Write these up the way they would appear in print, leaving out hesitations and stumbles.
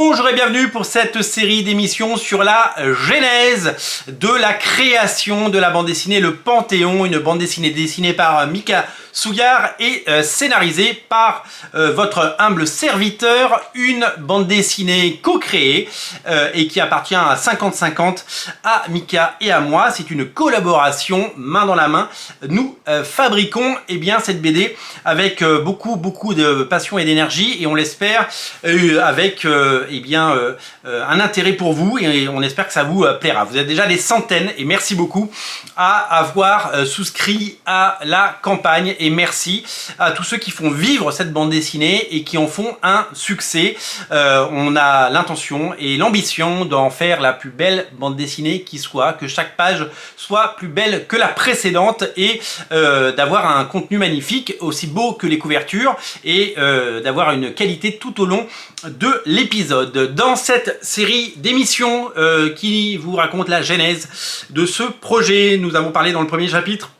Bonjour et bienvenue pour cette série d'émissions sur la genèse de la création de la bande dessinée Le Panthéon, une bande dessinée dessinée par Mika Sugar et scénarisée par votre humble serviteur, une bande dessinée co-créée et qui appartient à 50-50 à Mika et à moi. C'est une collaboration main dans la main. Nous fabriquons cette BD avec beaucoup de passion et d'énergie et on l'espère avec un intérêt pour vous et on espère que ça vous plaira. Vous êtes déjà des centaines et merci beaucoup à avoir souscrit à la campagne et merci à tous ceux qui font vivre cette bande dessinée et qui en font un succès. On a l'intention et l'ambition d'en faire la plus belle bande dessinée qui soit, que chaque page soit plus belle que la précédente et d'avoir un contenu magnifique, aussi beau que les couvertures et d'avoir une qualité tout au long de l'épisode. Dans cette série d'émissions qui vous raconte la genèse de ce projet, nous avons parlé dans le premier chapitre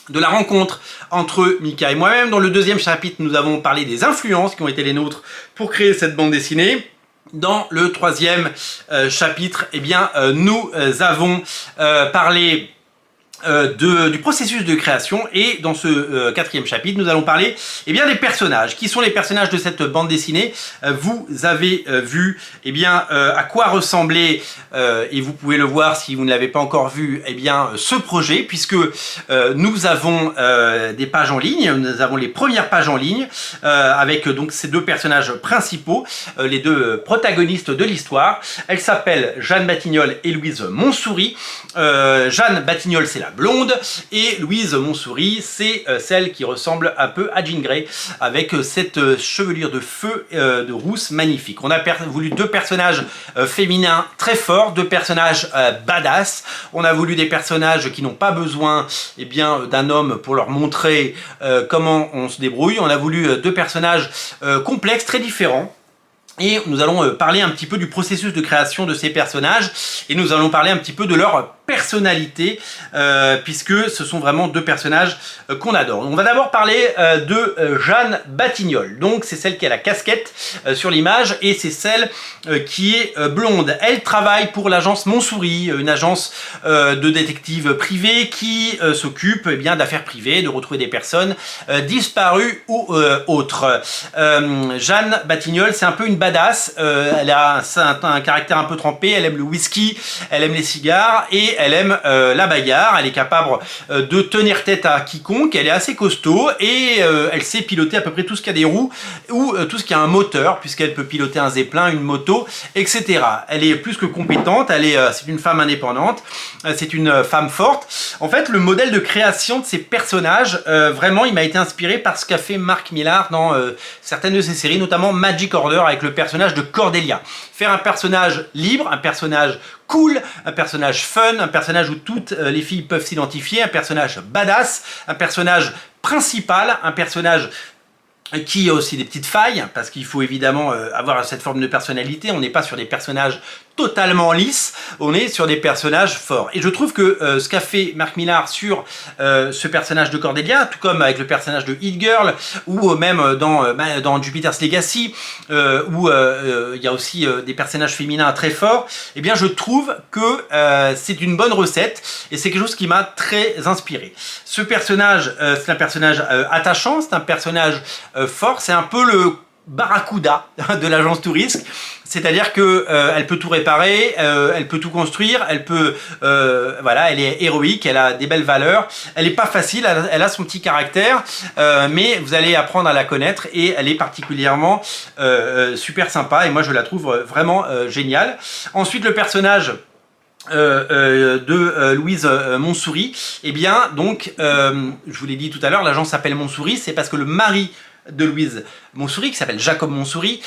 de la rencontre entre Mika et moi-même. Dans le deuxième chapitre, nous avons parlé des influences qui ont été les nôtres pour créer cette bande dessinée. Dans le troisième chapitre, nous avons parlé du processus de création et dans ce quatrième chapitre nous allons parler des personnages. Qui sont les personnages de cette bande dessinée? Vous avez vu à quoi ressemblait et vous pouvez le voir si vous ne l'avez pas encore vu ce projet, puisque nous avons des pages en ligne, nous avons les premières pages en ligne avec donc ces deux personnages principaux, les deux protagonistes de l'histoire. Elles s'appellent Jeanne Batignolles et Louise Montsouris. Jeanne Batignolles, c'est la blonde et Louise Montsouris, c'est celle qui ressemble un peu à Jean Grey avec cette chevelure de feu de rousse magnifique. On a voulu deux personnages féminins très forts, deux personnages badass. On a voulu des personnages qui n'ont pas besoin d'un homme pour leur montrer comment on se débrouille. On a voulu deux personnages complexes, très différents. Et nous allons parler un petit peu du processus de création de ces personnages et nous allons parler un petit peu de leur personnalité puisque ce sont vraiment deux personnages qu'on adore. On va d'abord parler de Jeanne Batignolles. Donc c'est celle qui a la casquette sur l'image et c'est celle qui est blonde. Elle travaille pour l'agence Montsouris, une agence de détectives privés qui s'occupe d'affaires privées, de retrouver des personnes disparues ou autres. Jeanne Batignolles, c'est un peu une badass, elle a un caractère un peu trempé, elle aime le whisky, elle aime les cigares et elle aime la bagarre. Elle est capable de tenir tête à quiconque, elle est assez costaud et elle sait piloter à peu près tout ce qui a des roues ou tout ce qui a un moteur, puisqu'elle peut piloter un zeppelin, une moto, etc. Elle est plus que compétente, c'est une femme indépendante, c'est une femme forte. En fait, le modèle de création de ces personnages, vraiment, il m'a été inspiré par ce qu'a fait Mark Millar dans certaines de ses séries, notamment Magic Order avec le personnage de Cordelia. Faire un personnage libre, un personnage cool, un personnage fun, un personnage où toutes les filles peuvent s'identifier, un personnage badass, un personnage principal, un personnage qui a aussi des petites failles, parce qu'il faut évidemment avoir cette forme de personnalité. On n'est pas sur des personnages totalement lisses, on est sur des personnages forts. Et je trouve que ce qu'a fait Mark Millar sur ce personnage de Cordelia, tout comme avec le personnage de Hit Girl, ou même dans Jupiter's Legacy, où il y a aussi des personnages féminins très forts, je trouve que c'est une bonne recette, et c'est quelque chose qui m'a très inspiré. Ce personnage, c'est un personnage attachant, c'est un personnage fort, c'est un peu le Barracuda de l'agence Tourisque, c'est-à-dire que elle peut tout réparer, elle peut tout construire, elle peut, elle est héroïque, elle a des belles valeurs, elle n'est pas facile, elle a son petit caractère, mais vous allez apprendre à la connaître et elle est particulièrement super sympa et moi je la trouve vraiment géniale. Ensuite, le personnage de Louise Montsouris, je vous l'ai dit tout à l'heure, l'agence s'appelle Montsouris, c'est parce que le mari de Louise Montsouris, qui s'appelle Jacob Montsouris,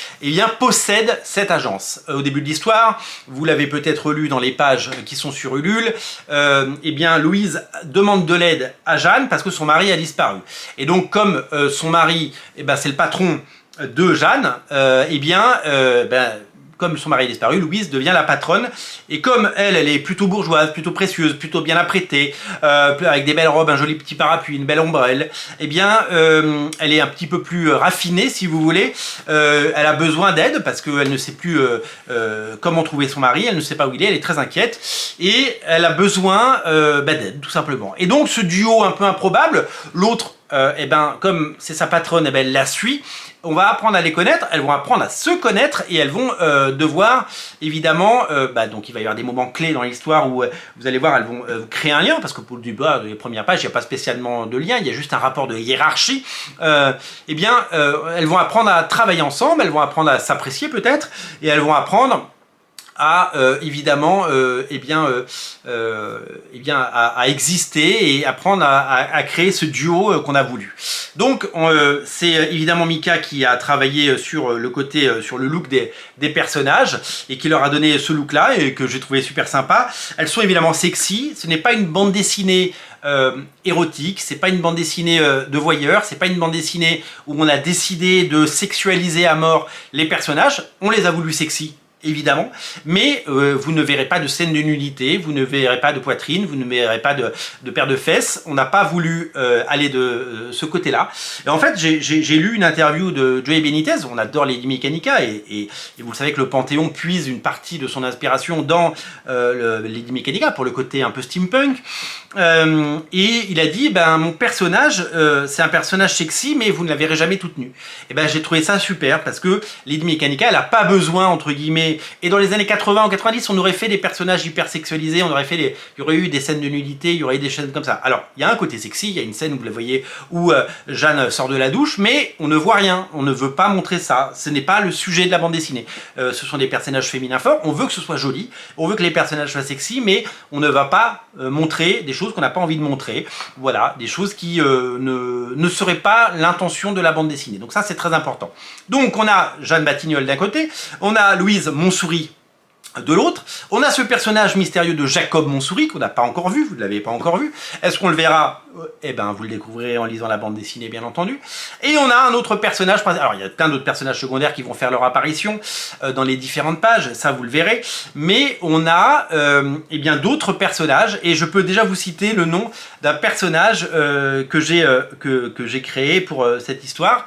possède cette agence. Au début de l'histoire, vous l'avez peut-être lu dans les pages qui sont sur Ulule, Louise demande de l'aide à Jeanne parce que son mari a disparu. Et donc, comme son mari, c'est le patron de Jeanne, comme son mari est disparu, Louise devient la patronne. Et comme elle est plutôt bourgeoise, plutôt précieuse, plutôt bien apprêtée, avec des belles robes, un joli petit parapluie, une belle ombrelle, eh bien, elle est un petit peu plus raffinée, si vous voulez. Elle a besoin d'aide parce qu'elle ne sait plus comment trouver son mari, elle ne sait pas où il est, elle est très inquiète. Et elle a besoin d'aide, tout simplement. Et donc, ce duo un peu improbable, l'autre, eh ben, comme c'est sa patronne, eh ben, elle la suit. On va apprendre à les connaître, elles vont apprendre à se connaître et elles vont devoir, évidemment, donc il va y avoir des moments clés dans l'histoire où vous allez voir, elles vont créer un lien, parce que pour le début, les premières pages, il n'y a pas spécialement de lien, il y a juste un rapport de hiérarchie. Eh bien, elles vont apprendre à travailler ensemble, elles vont apprendre à s'apprécier peut-être, et elles vont apprendre à évidemment à exister et apprendre à créer ce duo qu'on a voulu. Donc c'est évidemment Mika qui a travaillé sur le côté sur le look des personnages et qui leur a donné ce look là et que j'ai trouvé super sympa. Elles sont évidemment sexy, ce n'est pas une bande dessinée érotique, c'est pas une bande dessinée de voyeur, c'est pas une bande dessinée où on a décidé de sexualiser à mort les personnages, on les a voulu sexy évidemment, mais vous ne verrez pas de scène de nudité, vous ne verrez pas de poitrine, vous ne verrez pas de paire de fesses. On n'a pas voulu aller de ce côté-là. Et en fait, j'ai lu une interview de Joey Benitez, on adore Lady Mechanika, et vous le savez que le Panthéon puise une partie de son inspiration dans Lady Mechanika, pour le côté un peu steampunk. Et il a dit, mon personnage, c'est un personnage sexy, mais vous ne la verrez jamais toute nue. Et j'ai trouvé ça super, parce que Lady Mechanika, elle n'a pas besoin, entre guillemets. Et dans les années 80 ou 90, on aurait fait des personnages hyper sexualisés, il y aurait eu des scènes de nudité, il y aurait eu des scènes comme ça. Alors, il y a un côté sexy, il y a une scène, vous la voyez, où Jeanne sort de la douche, mais on ne voit rien, on ne veut pas montrer ça. Ce n'est pas le sujet de la bande dessinée. Ce sont des personnages féminins forts, on veut que ce soit joli, on veut que les personnages soient sexy, mais on ne va pas montrer des choses qu'on n'a pas envie de montrer. Voilà, des choses qui ne seraient pas l'intention de la bande dessinée. Donc ça, c'est très important. Donc, on a Jeanne Batignolles d'un côté, on a Louise Montsouris de l'autre. On a ce personnage mystérieux de Jacob Montsouris qu'on n'a pas encore vu, vous ne l'avez pas encore vu. Est-ce qu'on le verra? Eh ben, vous le découvrirez en lisant la bande dessinée, bien entendu. Et on a un autre personnage, alors il y a plein d'autres personnages secondaires qui vont faire leur apparition dans les différentes pages, ça vous le verrez. Mais on a d'autres personnages, et je peux déjà vous citer le nom d'un personnage que j'ai créé pour cette histoire.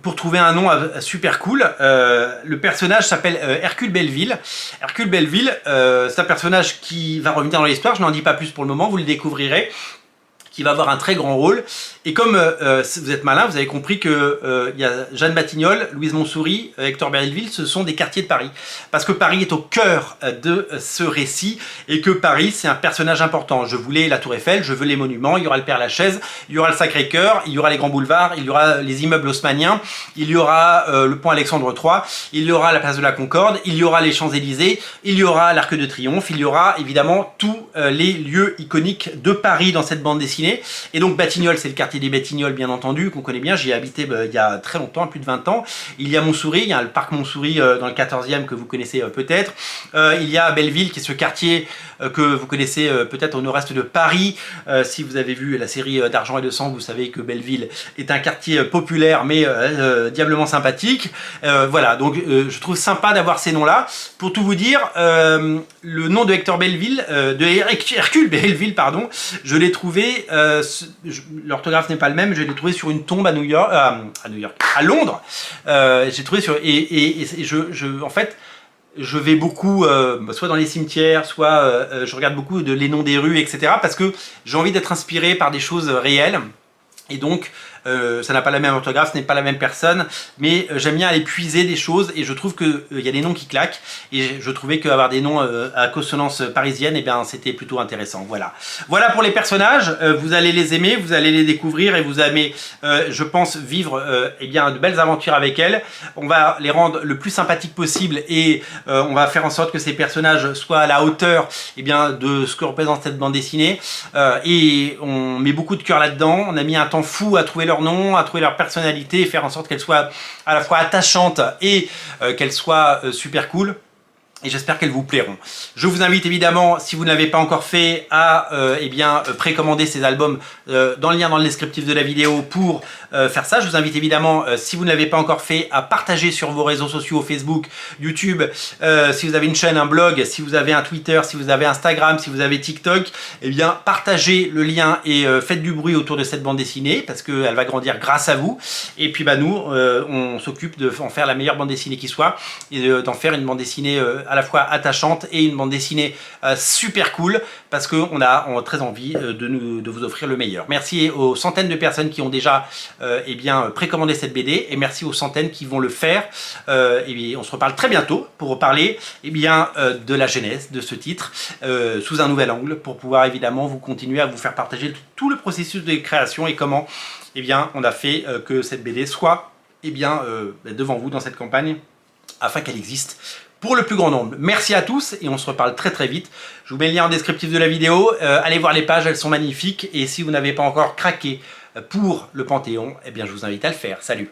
Pour trouver un nom super cool, le personnage s'appelle Hercule Belleville. Hercule Belleville, c'est un personnage qui va revenir dans l'histoire, je n'en dis pas plus pour le moment, vous le découvrirez, qui va avoir un très grand rôle. Et comme vous êtes malin, vous avez compris que y a Jeanne Batignolles, Louise Montsouris, Hector Belleville, ce sont des quartiers de Paris. Parce que Paris est au cœur de ce récit et que Paris, c'est un personnage important. Je voulais la Tour Eiffel, je veux les monuments, il y aura le Père-Lachaise, il y aura le Sacré-Cœur, il y aura les grands boulevards, il y aura les immeubles haussmanniens, il y aura le pont Alexandre III, il y aura la place de la Concorde, il y aura les Champs-Élysées, il y aura l'Arc de Triomphe, il y aura évidemment tous les lieux iconiques de Paris dans cette bande dessinée. Et donc Batignolles, c'est le quartier des Batignolles, bien entendu, qu'on connaît bien. J'y ai habité il y a très longtemps, plus de 20 ans. Il y a Montsouris, il y a le parc Montsouris dans le 14e que vous connaissez peut-être. Il y a Belleville, qui est ce quartier que vous connaissez peut-être au nord-est de Paris. Si vous avez vu la série d'Argent et de Sang, vous savez que Belleville est un quartier populaire, mais diablement sympathique. Voilà, donc je trouve sympa d'avoir ces noms-là. Pour tout vous dire, le nom de Hector Belleville, de Hercule Belleville, pardon, je l'ai trouvé, l'orthographe n'est pas le même, je l'ai trouvé sur une tombe à à Londres. J'ai trouvé sur en fait, je vais beaucoup, soit dans les cimetières, soit je regarde beaucoup les noms des rues, etc. parce que j'ai envie d'être inspiré par des choses réelles. Et donc, ça n'a pas la même orthographe, ce n'est pas la même personne, mais j'aime bien aller puiser des choses et je trouve qu'il y a des noms qui claquent et je trouvais qu'avoir des noms à consonance parisienne, eh bien, c'était plutôt intéressant. Voilà. Voilà pour les personnages, vous allez les aimer, vous allez les découvrir et vous allez, je pense, vivre de belles aventures avec elles. On va les rendre le plus sympathiques possible et on va faire en sorte que ces personnages soient à la hauteur de ce que représente cette bande dessinée. Et on met beaucoup de cœur là-dedans, on a mis un temps fou à trouver leur nom, à trouver leur personnalité, faire en sorte qu'elles soient à la fois attachantes et qu'elles soient super cool. et j'espère qu'elles vous plairont. Je vous invite évidemment, si vous ne l'avez pas encore fait, à précommander ces albums dans le lien dans le descriptif de la vidéo pour faire ça. Je vous invite évidemment, si vous ne l'avez pas encore fait, à partager sur vos réseaux sociaux, Facebook, YouTube, si vous avez une chaîne, un blog, si vous avez un Twitter, si vous avez Instagram, si vous avez TikTok, eh bien partagez le lien et faites du bruit autour de cette bande dessinée parce qu'elle va grandir grâce à vous. Et puis nous, on s'occupe d'en faire la meilleure bande dessinée qui soit et d'en faire une bande dessinée à la fois attachante et une bande dessinée super cool parce qu'on a très envie de vous offrir le meilleur. Merci aux centaines de personnes qui ont déjà précommandé cette BD et merci aux centaines qui vont le faire. Et on se reparle très bientôt pour parler de la genèse de ce titre sous un nouvel angle pour pouvoir évidemment vous continuer à vous faire partager tout le processus de création et comment on a fait que cette BD soit devant vous dans cette campagne afin qu'elle existe pour le plus grand nombre. Merci à tous et on se reparle très très vite. Je vous mets le lien en descriptif de la vidéo. Allez voir les pages, elles sont magnifiques. Et si vous n'avez pas encore craqué pour le Panthéon, je vous invite à le faire. Salut!